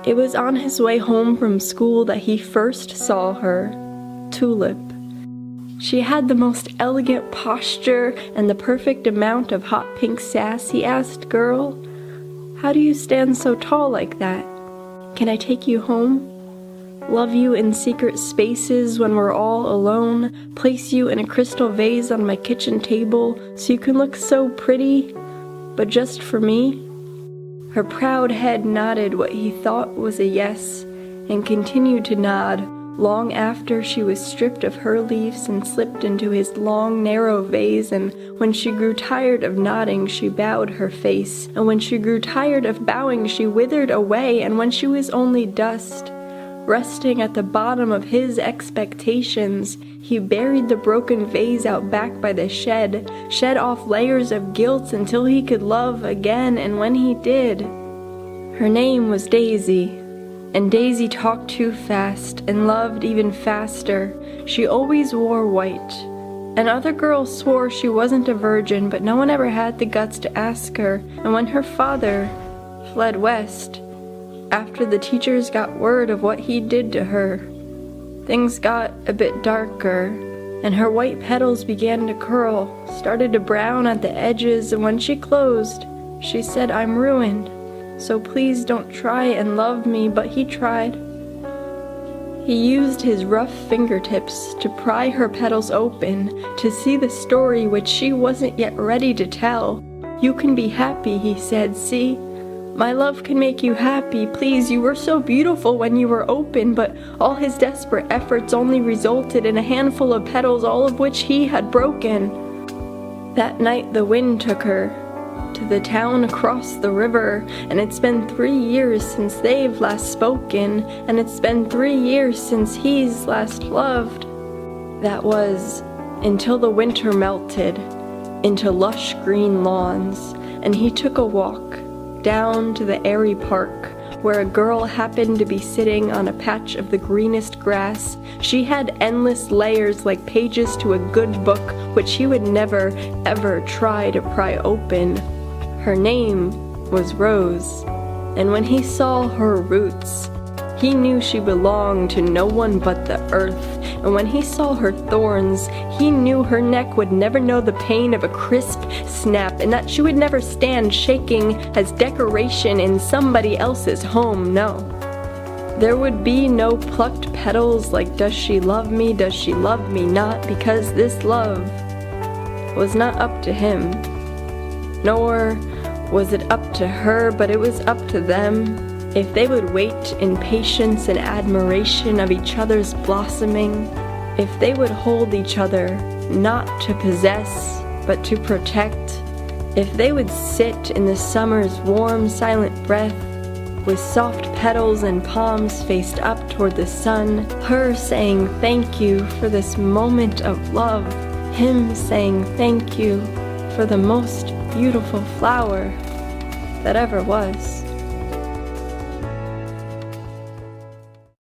It was on his way home from school that he first saw her, Tulip. She had the most elegant posture and the perfect amount of hot pink sass. He asked, "Girl, how do you stand so tall like that? Can I take you home? Love you in secret spaces when we're all alone, place you in a crystal vase on my kitchen table so you can look so pretty, but just for me?" Her proud head nodded what he thought was a yes, and continued to nod long after she was stripped of her leaves and slipped into his long, narrow vase. And when she grew tired of nodding, she bowed her face, and when she grew tired of bowing, she withered away, and when she was only dust, resting at the bottom of his expectations, he buried the broken vase out back by the shed off layers of guilt until he could love again. And when he did, her name was Daisy, and Daisy talked too fast and loved even faster. She always wore white, and other girls swore she wasn't a virgin, but no one ever had the guts to ask her. And when her father fled west, after the teachers got word of what he did to her, things got a bit darker, and her white petals began to curl, started to brown at the edges, and when she closed, she said, "I'm ruined, so please don't try and love me." But he tried. He used his rough fingertips to pry her petals open, to see the story which she wasn't yet ready to tell. "You can be happy," he said. "See? My love can make you happy. Please, you were so beautiful when you were open." But all his desperate efforts only resulted in a handful of petals, all of which he had broken. That night the wind took her to the town across the river, and it's been 3 years since they've last spoken, and it's been 3 years since he's last loved. That was until the winter melted into lush green lawns, and he took a walk down to the airy park, where a girl happened to be sitting on a patch of the greenest grass. She had endless layers like pages to a good book, which he would never, ever try to pry open. Her name was Rose, and when he saw her roots, he knew she belonged to no one but the earth. And when he saw her thorns, he knew her neck would never know the pain of a crisp snap, and that she would never stand shaking as decoration in somebody else's home. No. There would be no plucked petals like "Does she love me? Does she love me not?" because this love was not up to him. Nor was it up to her, but it was up to them. If they would wait in patience and admiration of each other's blossoming, if they would hold each other not to possess but to protect, if they would sit in the summer's warm, silent breath with soft petals and palms faced up toward the sun, her saying thank you for this moment of love, him saying thank you for the most beautiful flower that ever was.